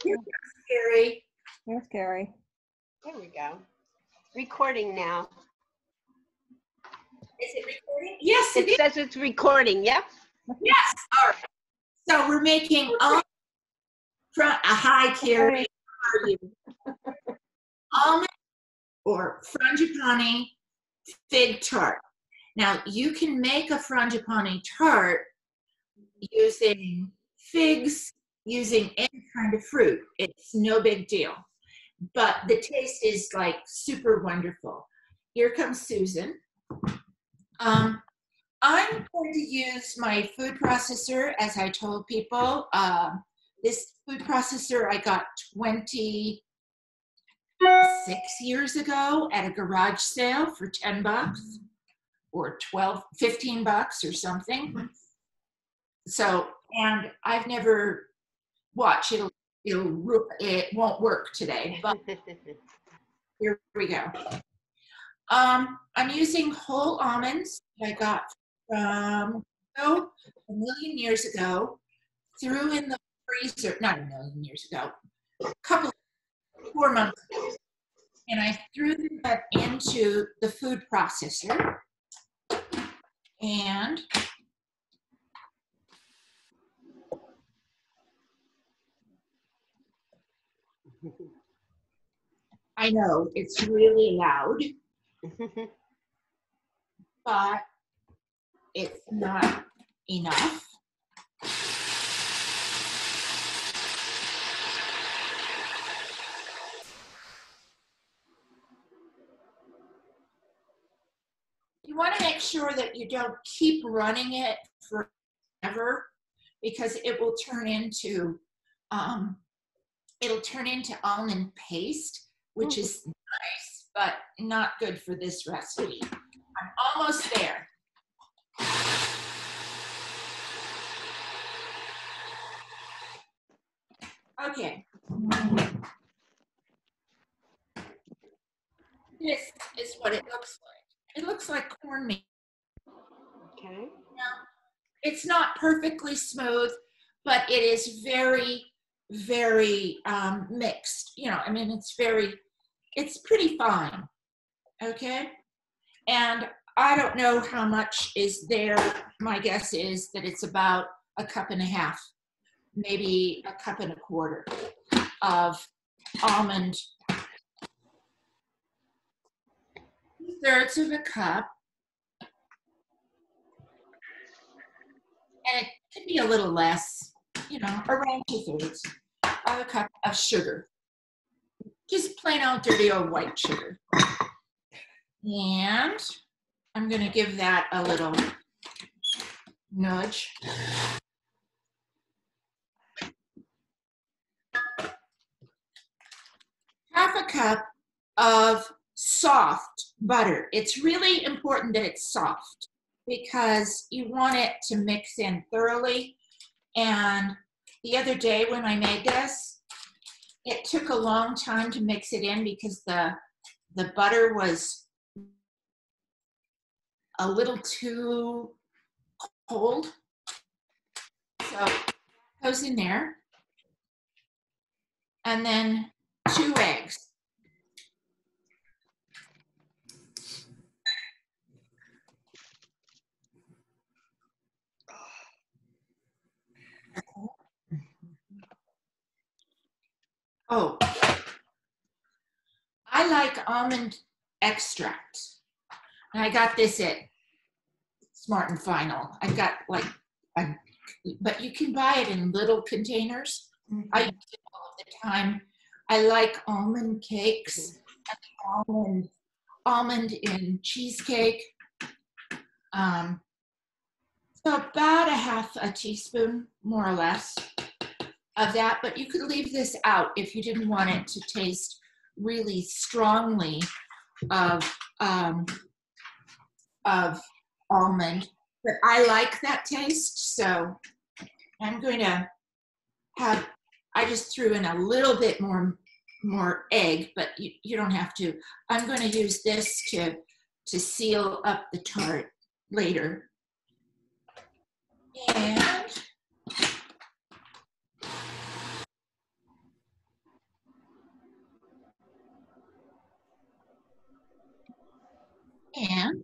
Here's Carrie. There's Carrie. There we go. Recording now. Is it recording? Yes, It says it's recording. Yep. Yes. All right. So we're making hi, Carrie. How are you? Almond or frangipane fig tart. Now you can make a frangipane tart using figs, using any kind of fruit. It's no big deal. But the taste is like super wonderful. Here comes Susan. I'm going to use my food processor, as I told people. This food processor I got 26 years ago at a garage sale for 10 bucks or 15 bucks or something. So, and I've never watched it. It won't work today, but here we go. I'm using whole almonds that I got from a million years ago, threw in the freezer, not a million years ago, 4 months ago, and I threw that into the food processor, and I know it's really loud, but it's not enough. You want to make sure that you don't keep running it forever, because it will turn into almond paste, which is nice, but not good for this recipe. I'm almost there. Okay. This is what it looks like. It looks like cornmeal. Okay. Now, it's not perfectly smooth, but it is very, very mixed. You know, I mean, it's pretty fine. Okay. And I don't know how much is there. My guess is that it's about a cup and a half, maybe a cup and a quarter of almond. 2/3 of a cup. And it could be a little less, you know, around 2/3 of a cup of sugar. Just plain old dirty old white sugar. And I'm going to give that a little nudge. Half a cup of soft butter. It's really important that it's soft, because you want it to mix in thoroughly. And the other day when I made this, it took a long time to mix it in because the butter was a little too cold. So it goes in there. And then 2 eggs. Oh, I like almond extract. And I got this at Smart and Final. I got but you can buy it in little containers. I use it all of the time. I like almond cakes, and almond in cheesecake. So about a half a teaspoon, more or less, of that. But you could leave this out if you didn't want it to taste really strongly of almond. But I like that taste, so I'm going to have, I just threw in a little bit more egg, but you don't have to. I'm going to use this to seal up the tart later. And And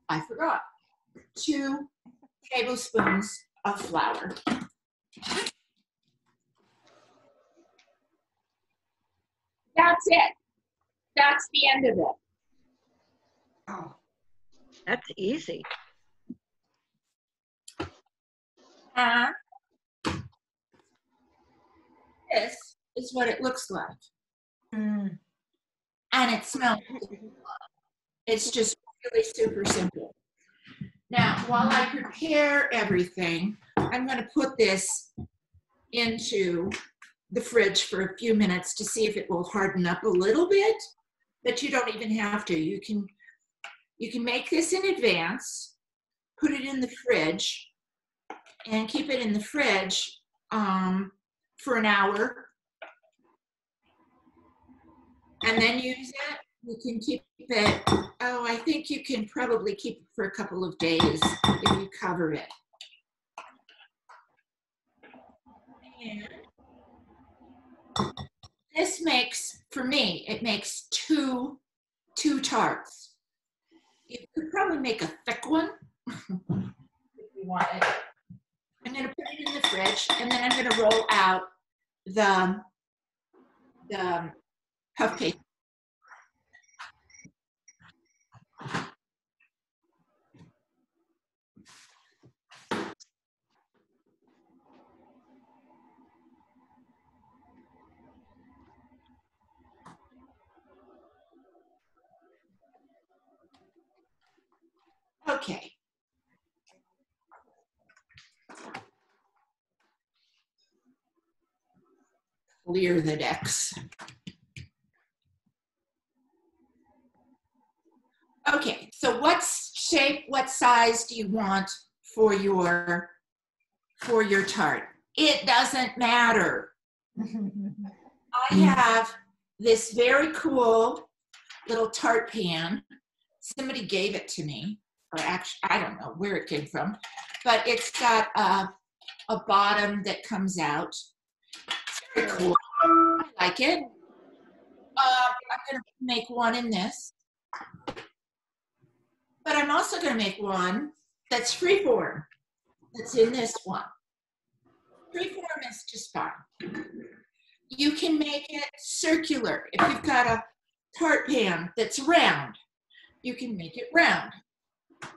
I forgot, 2 tablespoons of flour. That's it. That's the end of it. Oh, that's easy. This is what it looks like. Mm. And it smells. It's just really super simple. Now, while I prepare everything, I'm going to put this into the fridge for a few minutes to see if it will harden up a little bit, but you don't even have to. You can make this in advance, put it in the fridge, and keep it in the fridge for an hour, and then use it. You can keep it, I think you can probably keep it for a couple of days if you cover it. And this makes, for me, it makes two tarts. You could probably make a thick one if you wanted. I'm going to put it in the fridge, and then I'm going to roll out the puff paste. Okay. Clear the decks. Okay, so what shape, what size do you want for your tart? It doesn't matter. I have this very cool little tart pan. Somebody gave it to me, or actually, I don't know where it came from, but it's got a bottom that comes out. It's very cool. I like it. I'm going to make one in this, but I'm also going to make one that's freeform, that's in this one. Freeform is just fine. You can make it circular. If you've got a tart pan that's round, you can make it round.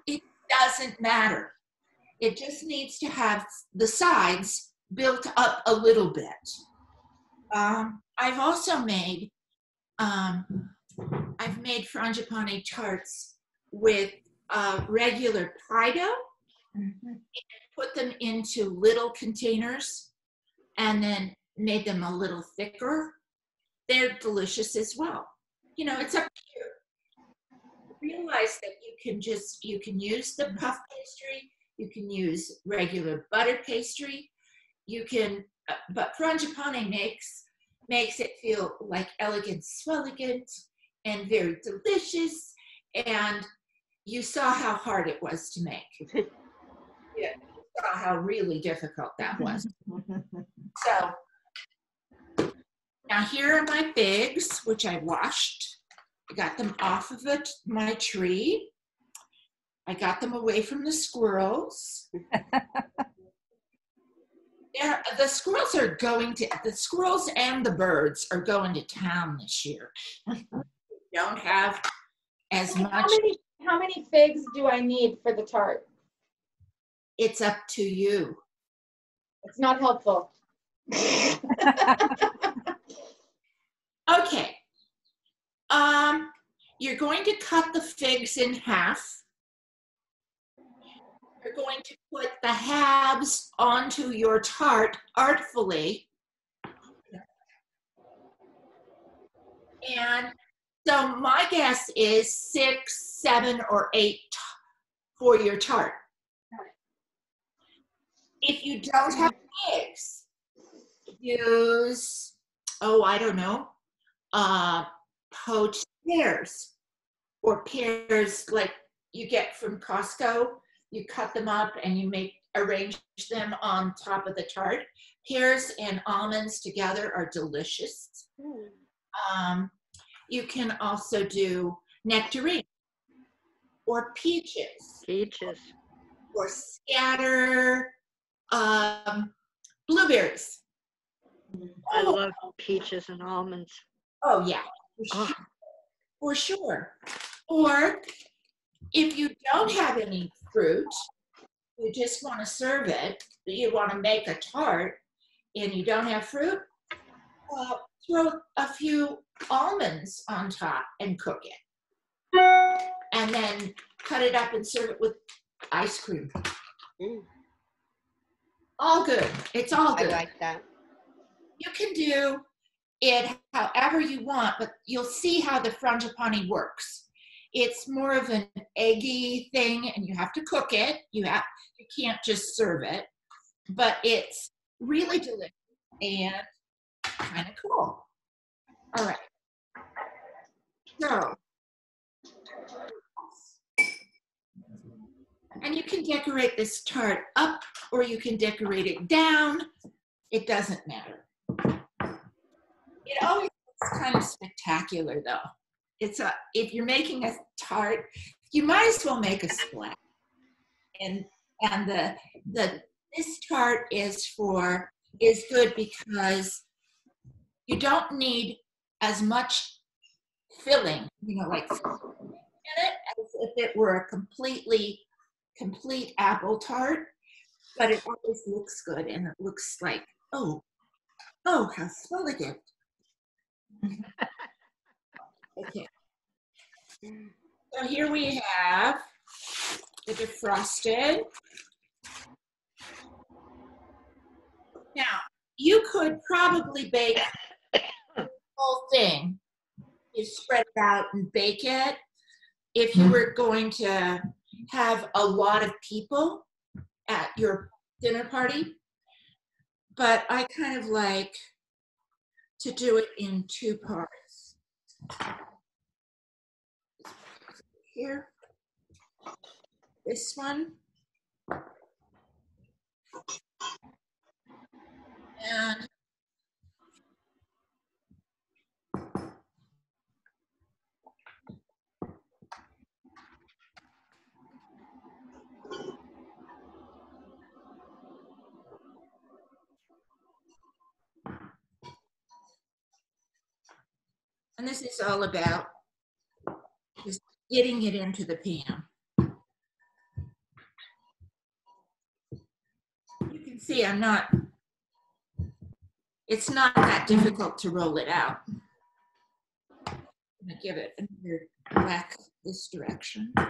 It doesn't matter. It just needs to have the sides built up a little bit. I've also made, I've made Frangipane tarts with regular pie dough, and put them into little containers, and then made them a little thicker. They're delicious as well. You know, it's up to you. Realize that you can use the puff pastry, you can use regular butter pastry, you can, but Frangipane makes it feel like elegant swelligant and very delicious, and you saw how hard it was to make. Yeah, you saw how really difficult that was. So now here are my figs, which I washed. I got them off of my tree. I got them away from the squirrels. The squirrels and the birds are going to town this year. Don't have as much. How many figs do I need for the tart? It's up to you. It's not helpful. Okay. You're going to cut the figs in half. You're going to put the halves onto your tart artfully. And so my guess is 6, 7, or 8 for your tart. If you don't have figs, use, I don't know, poached pears, or pears like you get from Costco. You cut them up and you arrange them on top of the tart. Pears and almonds together are delicious. You can also do nectarine. or peaches, Peaches. or scatter blueberries. I love peaches and almonds. Oh yeah, for Oh, sure. For sure. Or if you don't have any fruit, you just want to serve it, you want to make a tart, and you don't have fruit, throw a few almonds on top and cook it. And then cut it up and serve it with ice cream. Mm, All good. It's all I good. like that. You can do it however you want, but you'll see how the frangipane works. It's more of an eggy thing, and you have to cook it. You can't just serve it, but it's really delicious and kind of cool. All right. So, and you can decorate this tart up or you can decorate it down. It doesn't matter. It always looks kind of spectacular though. If you're making a tart, you might as well make a splash. And this tart is good because you don't need as much filling, like in it as if it were a complete apple tart, but it always looks good and it looks like, oh, how elegant. Okay. So here we have the defrosted. Now, you could probably bake the whole thing. You spread it out and bake it if you were going to have a lot of people at your dinner party. But I kind of like to do it in 2 parts. Here, this one, and this is all about just getting it into the pan. You can see it's not that difficult to roll it out. I'm gonna give it another whack this direction, and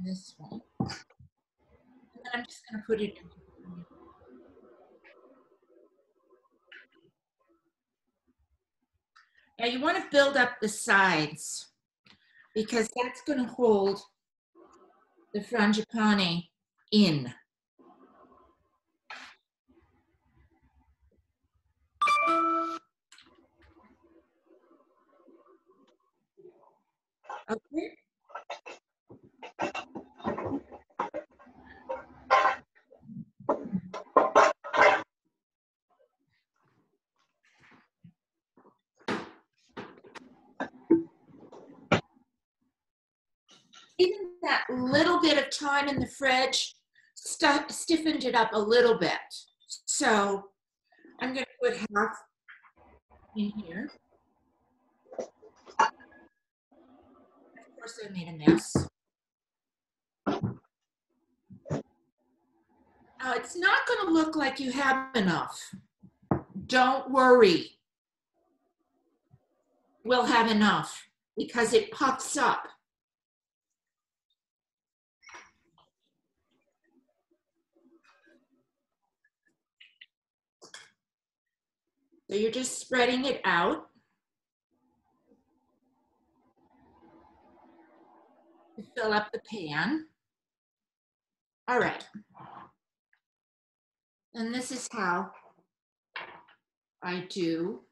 this one. And then I'm just gonna put it in. Now you want to build up the sides because that's going to hold the frangipane in. Okay. Even that little bit of time in the fridge stiffened it up a little bit. So I'm going to put half in here. Of course, I made a mess. Now, it's not going to look like you have enough. Don't worry. We'll have enough because it puffs up. So you're just spreading it out to fill up the pan. All right. And this is how I do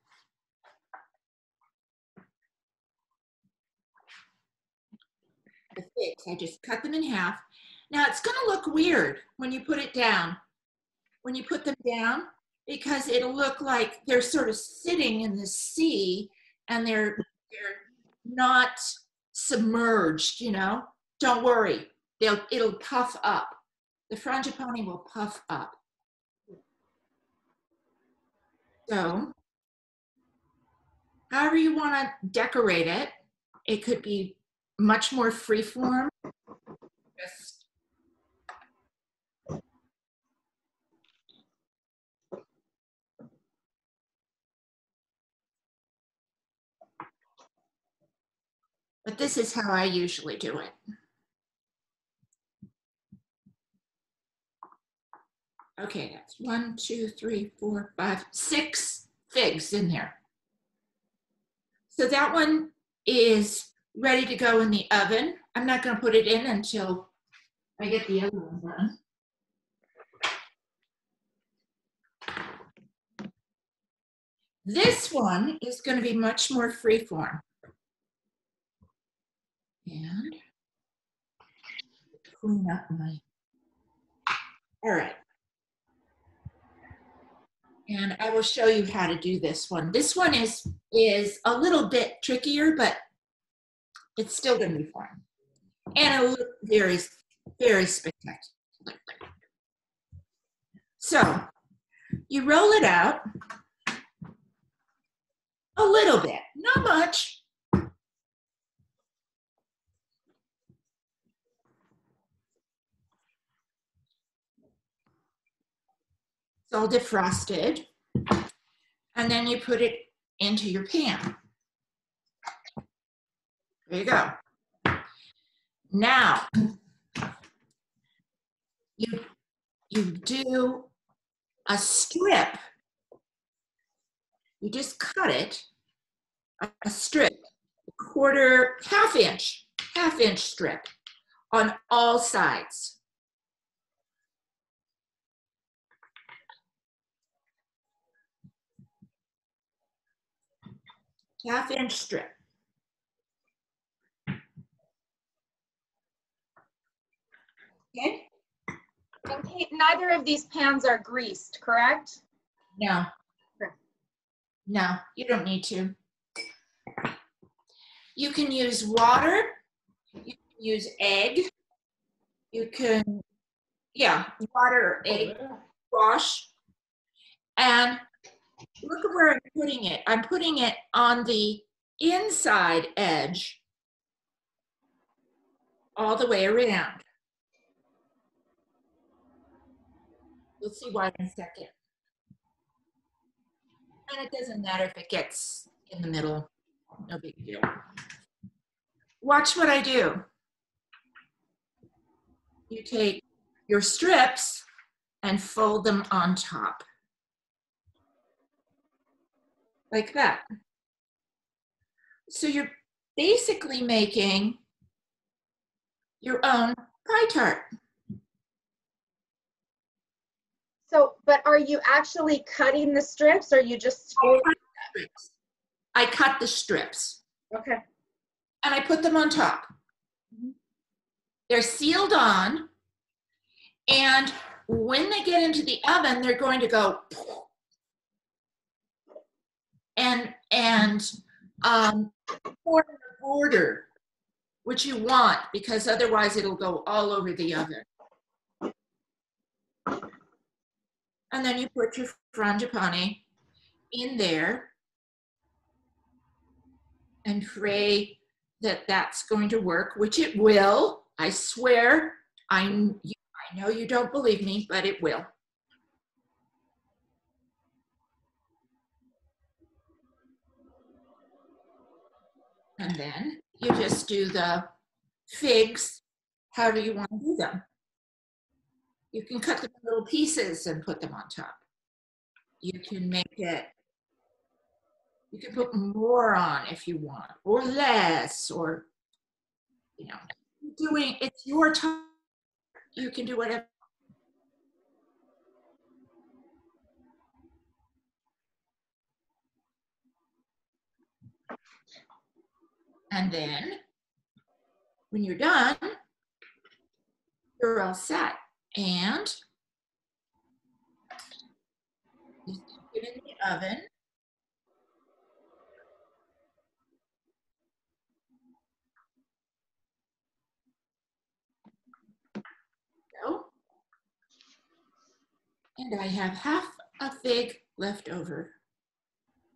the figs. I just cut them in half. Now it's going to look weird when you put it down, when you put them down, because it'll look like they're sort of sitting in the sea and they're not submerged, you know. Don't worry, it'll puff up. The frangipane will puff up. So, however you want to decorate it, it could be much more freeform. Just but this is how I usually do it. Okay, that's 1, 2, 3, 4, 5, 6 figs in there. So that one is ready to go in the oven. I'm not going to put it in until I get the other one done. This one is going to be much more freeform. And clean up my, all right. And I will show you how to do this one. This one is a little bit trickier, but it's still going to be fun. And it'll look very, very spectacular. So you roll it out a little bit, not much. It's all defrosted. And then you put it into your pan. There you go. Now, you do a strip. You just cut it, a strip, half inch strip on all sides. Half-inch strip. Okay? And Kate, neither of these pans are greased, correct? No. Sure. No, you don't need to. You can use water. You can use egg. You can, yeah, water, egg, wash. And look at where I'm putting it. I'm putting it on the inside edge all the way around. You'll see why in a second. And it doesn't matter if it gets in the middle, no big deal. Watch what I do. You take your strips and fold them on top. Like that. So you're basically making your own pie tart. So, but are you actually cutting the strips or you just? I cut the strips. Okay. And I put them on top. They're sealed on. And when they get into the oven, they're going to go and form the border, which you want, because otherwise it'll go all over the oven. And then you put your frangipane in there and pray that that's going to work, which it will. I swear. I know you don't believe me, but it will. And then you just do the figs however you want to do them. You can cut them in little pieces and put them on top. You can make it, you can put more on if you want, or less, or, you know, it's your time. You can do whatever. And then when you're done, you're all set. And you stick it in the oven. And I have half a fig left over,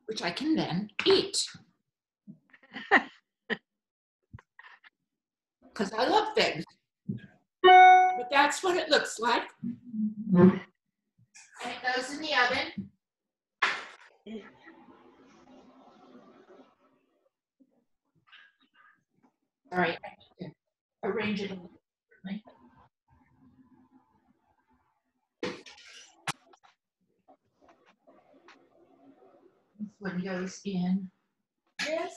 which I can then eat. Because I love figs. But that's what it looks like. And it goes in the oven. All right, I need to arrange it a little differently. This one goes in this.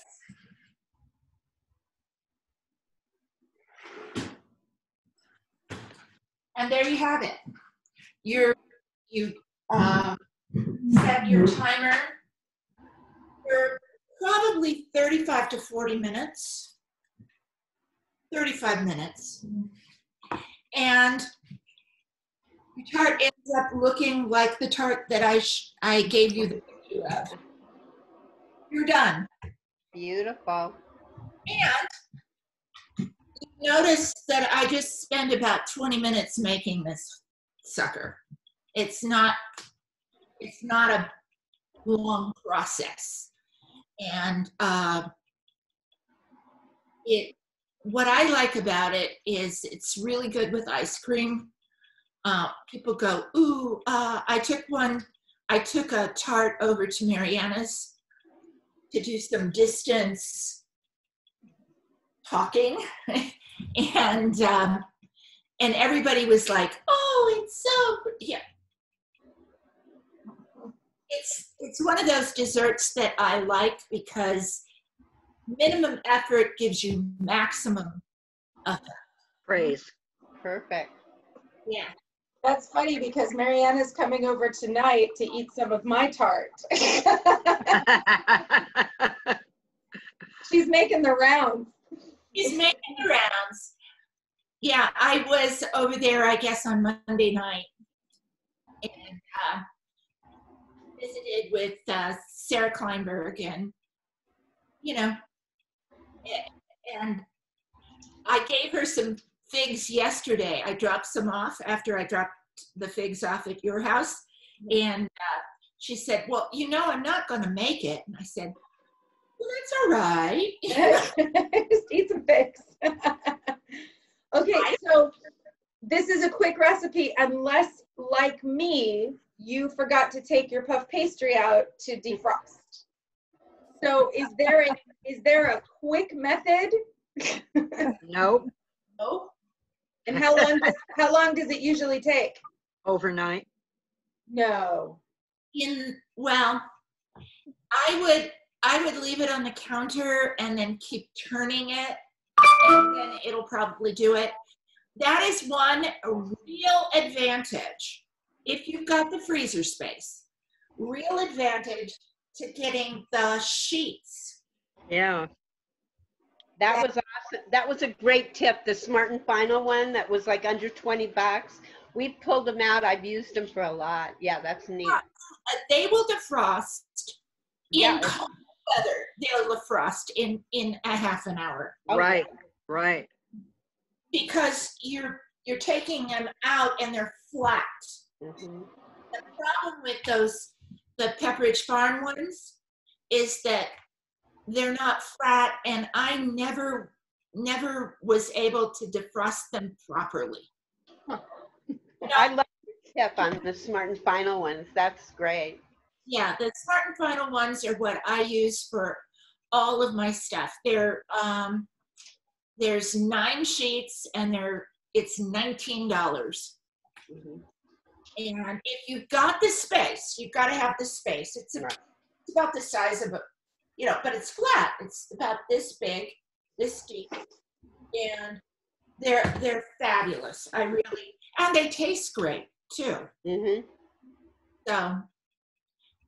And there you have it. You set your timer for probably 35 to 40 minutes. 35 minutes. And your tart ends up looking like the tart that I gave you the picture of. You're done. Beautiful. And notice that I just spent about 20 minutes making this sucker. It's not a long process. And what I like about it is it's really good with ice cream. People go, ooh, I took a tart over to Mariana's to do some distance talking. And everybody was like, oh, it's so, yeah. It's one of those desserts that I like because minimum effort gives you maximum effect. Praise. Perfect. Yeah. That's funny because Mariana's coming over tonight to eat some of my tart. She's making the rounds. He's making the rounds. Yeah, I was over there, I guess, on Monday night and visited with Sarah Kleinberg and, and I gave her some figs yesterday. I dropped some off after I dropped the figs off at your house. And she said, well, I'm not going to make it. And I said, well, that's all right. Just eat some figs. Okay, so this is a quick recipe unless, like me, you forgot to take your puff pastry out to defrost. So is there a quick method? Nope. Oh, And how long does it usually take? Overnight. No. well, I would leave it on the counter and then keep turning it, and then it'll probably do it. That is one real advantage. If you've got the freezer space, real advantage to getting the sheets. Yeah. That was awesome. That was a great tip. The Smart and Final one that was like under 20 bucks. We've pulled them out. I've used them for a lot. Yeah, that's neat. They will defrost Yeah. in cold weather. They'll defrost in a half an hour. Oh, Right. yeah. Right. Because you're taking them out and they're flat. Mhm. The problem with the Pepperidge Farm ones is that they're not flat, and I never was able to defrost them properly. I love the tip on the Smart and Final ones. That's great. Yeah, the Smart and Final ones are what I use for all of my stuff. There's 9 sheets, and it's $19. Mhm. And if you've got the space, you've got to have the space. It's about the size of but it's flat. It's about this big, this deep, and they're fabulous. And they taste great too. Mhm. So,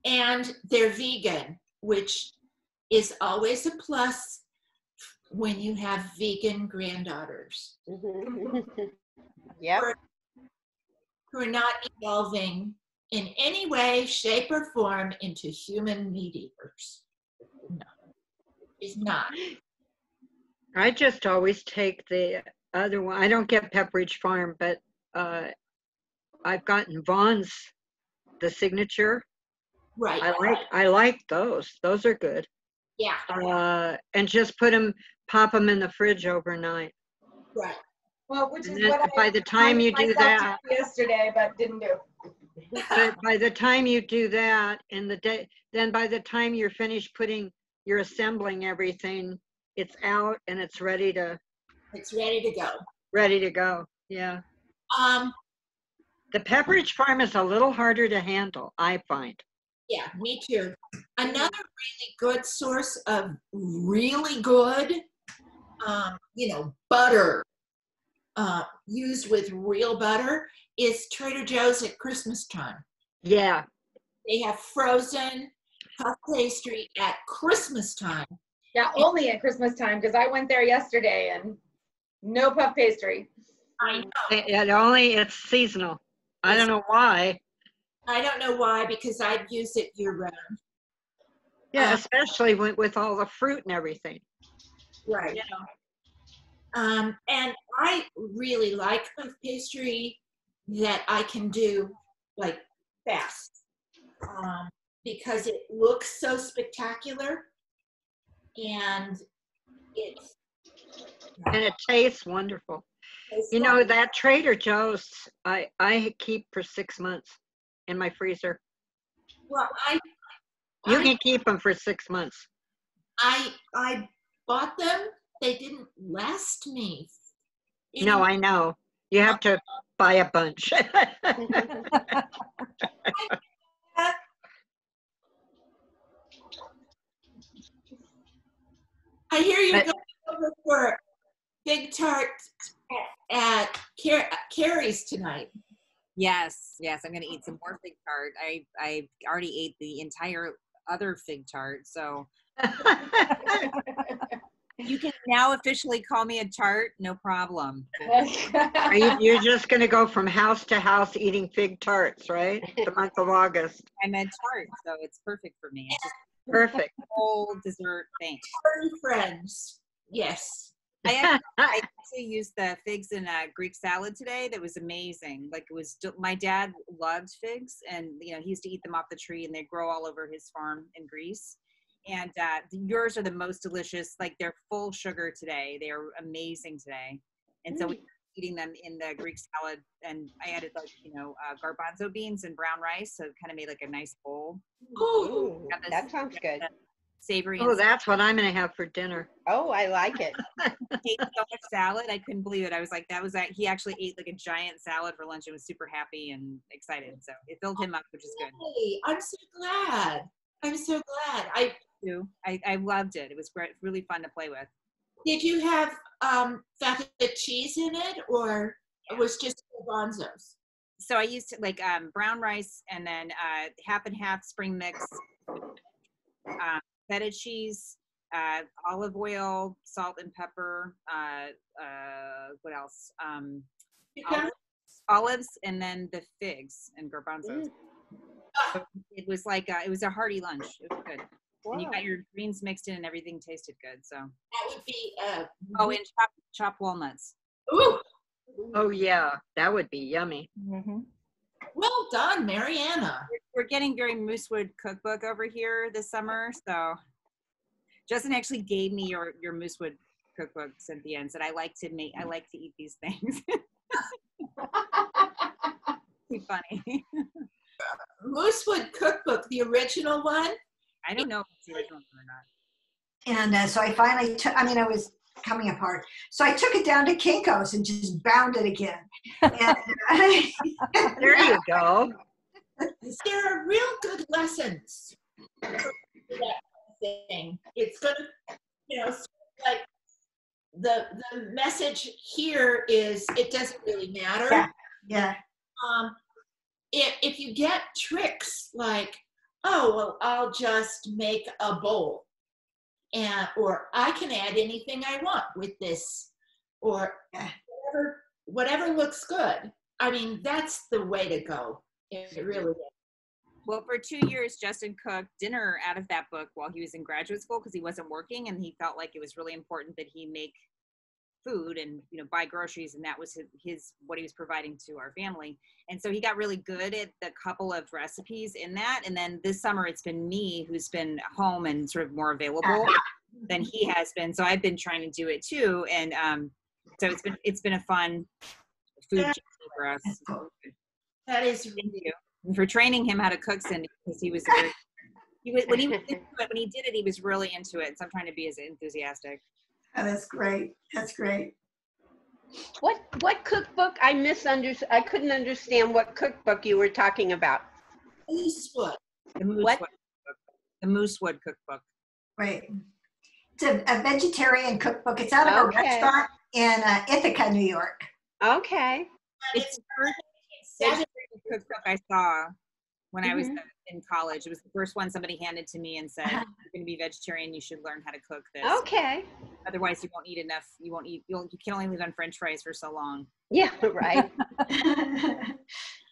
and they're vegan, which is always a plus when you have vegan granddaughters Mhm. Yep. who are not evolving in any way, shape, or form into human meat eaters. No, it's not. I just always take the other one. I don't get Pepperidge Farm, but I've gotten Vaughn's the signature. Right. I like those. Those are good. Yeah. And just pop them in the fridge overnight. Right. Well, which And is then what by I the time you do myself that, to yesterday, but didn't do. but by the time you do that in the day, then by the time you're finished you're assembling everything, it's out and it's ready to go. Yeah. The Pepperidge Farm is a little harder to handle, I find. Yeah, me too. Another really good source of really good, butter, used with real butter is Trader Joe's at Christmas time. Yeah. They have frozen puff pastry at Christmas time. Yeah, only at Christmas time, because I went there yesterday and no puff pastry. I know. It's seasonal. I don't know why. I don't know why, because I'd use it year round. Yeah, especially with all the fruit and everything. Right. And I really like puff pastry that I can do like fast, because it looks so spectacular and it tastes wonderful. That Trader Joe's I keep for 6 months in my freezer. Well, you can keep them for 6 months. I bought them. They didn't last me. No, I know. You have to buy a bunch. I hear you're going over for Big Tart at Carrie's tonight. Yes, I'm going to eat some more fig tart. I already ate the entire other fig tart, so you can now officially call me a tart, no problem. You're just going to go from house to house eating fig tarts, right? The month of August. I'm a tart, so it's perfect for me. It's just perfect. Whole dessert thing. Friends, yes. I actually used the figs in a Greek salad today. That was amazing. Like my dad loved figs, and he used to eat them off the tree, and they grow all over his farm in Greece. And yours are the most delicious. Like they're full sugar today. They are amazing today. And so we were eating them in the Greek salad, and I added garbanzo beans and brown rice, so it kind of made like a nice bowl. Ooh, that sounds good. Savory. Oh, that's what I'm going to have for dinner. Oh, I like it. Ate so much salad, I couldn't believe it. I was like, he actually ate like a giant salad for lunch and was super happy and excited. So it filled him up, which is good. Hey, I'm so glad. I loved it. It was great, really fun to play with. Did you have feta cheese in it, or it was just garbanzos? So I used brown rice and then half and half spring mix, feta cheese, olive oil, salt and pepper. What else? Olives, and then the figs and garbanzos. It was it was a hearty lunch. It was good. Wow. And you got your greens mixed in, and everything tasted good. So that would be. And chopped walnuts. Ooh. Oh yeah, that would be yummy. Mm-hmm. Well done, Mariana. We're getting very Moosewood cookbook over here this summer. So Justin actually gave me your Moosewood cookbook, Cynthia, and said I like to eat these things. Too funny. Moosewood cookbook, the original one? I don't know if it's the original one or not. And so I finally took, I was coming apart. So I took it down to Kinko's and just bound it again. And, there you go. There are real good lessons. Thing. It's going to, like the message here is it doesn't really matter. Yeah. If you get tricks like, oh, well, I'll just make a bowl, or I can add anything I want with this, or whatever looks good. That's the way to go. It really is. Well, for 2 years, Justin cooked dinner out of that book while he was in graduate school because he wasn't working, and he felt like it was really important that he make food and, you know, buy groceries, and that was his what he was providing to our family. And so he got really good at the couple of recipes in that. And then this summer it's been me who's been home and sort of more available than he has been. So I've been trying to do it too. And so it's been a fun food journey for us. That is Thank you. And for training him how to cook, Cindy, because he was when he was into it, when he did it, he was really into it. So I'm trying to be as enthusiastic. Oh, that's great. That's great. What cookbook? I couldn't understand what cookbook you were talking about. Moosewood. The Moosewood What? cookbook. The Moosewood cookbook. Right. It's a vegetarian cookbook. It's out of a Okay. restaurant in Ithaca, New York. Okay. It's the first vegetarian cookbook I saw when I was in college. It was the first one somebody handed to me and said, "If you're going to be vegetarian, you should learn how to cook this. Okay. Otherwise, you won't eat enough. You can only live on French fries for so long." Yeah, right.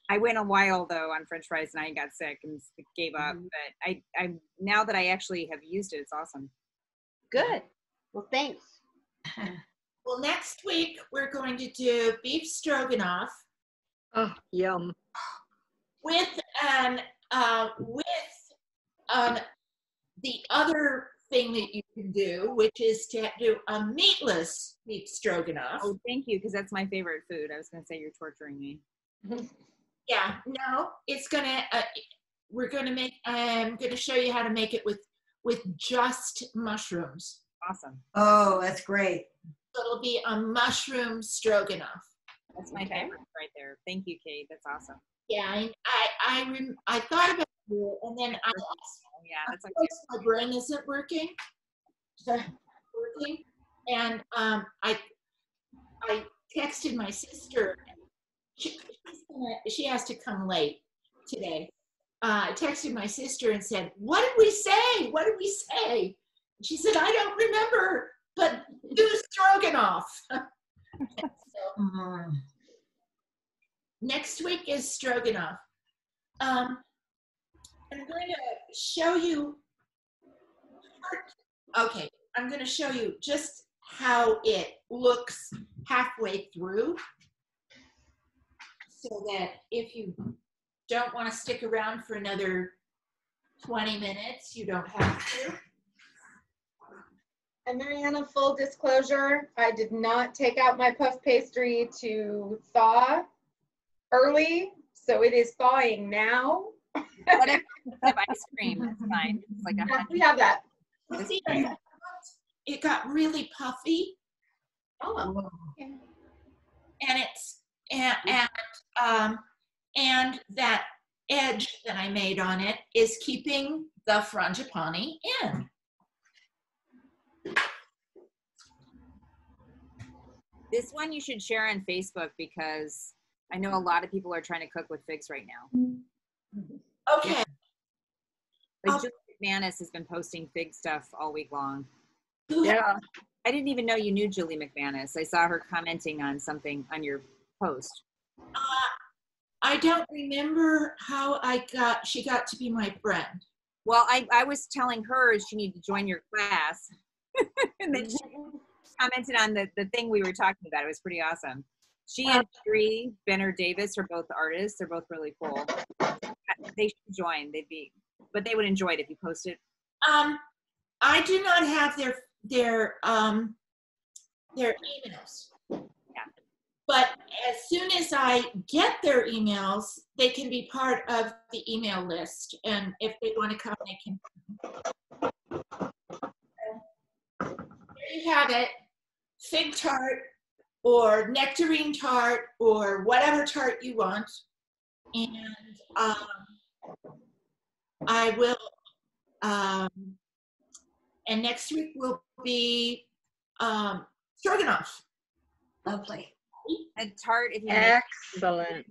I went a while though on French fries and I got sick and gave up. But I now that I actually have used it, it's awesome. Good. Well, thanks. Well, next week we're going to do beef stroganoff Oh, yum. with the other thing that you can do, which is to do a meatless beef stroganoff. Oh, thank you, because that's my favorite food. I was going to say you're torturing me. Yeah, no, it's gonna. I'm gonna show you how to make it with just mushrooms. Awesome. Oh, that's great. So it'll be a mushroom stroganoff. That's my favorite right there. Thank you, Kate. That's awesome. Yeah, I thought about it, and then I Yeah, that's of okay. course my brain isn't working. And I texted my sister. She has to come late today. I texted my sister and said, "What did we say? What did we say?" She said, "I don't remember, but do stroganoff." So, next week is stroganoff. I'm going to show you. Okay, I'm going to show you just how it looks halfway through, so that if you don't want to stick around for another 20 minutes, you don't have to. And Mariana, full disclosure, I did not take out my puff pastry to thaw early, so it is thawing now. Whatever of ice cream, it's fine. It's like We have that. See, it got really puffy, Oh, and that edge that I made on it is keeping the frangipane in. This one you should share on Facebook, because I know a lot of people are trying to cook with figs right now. Okay. Like Julie McManus has been posting fig stuff all week long. Yeah. I didn't even know you knew Julie McManus. I saw her commenting on something on your post. I don't remember how she got to be my friend. Well, I was telling her she needed to join your class. And then she commented on the thing we were talking about. It was pretty awesome. She and Bree Benner Davis are both artists. They're both really cool. They should join. But they would enjoy it if you posted. I do not have their emails. Yeah. But as soon as I get their emails, they can be part of the email list. And if they want to come, they can. There you have it. Fig tart or nectarine tart or whatever tart you want. And I will, and next week will be stroganoff. Lovely. A tart, if you make Excellent.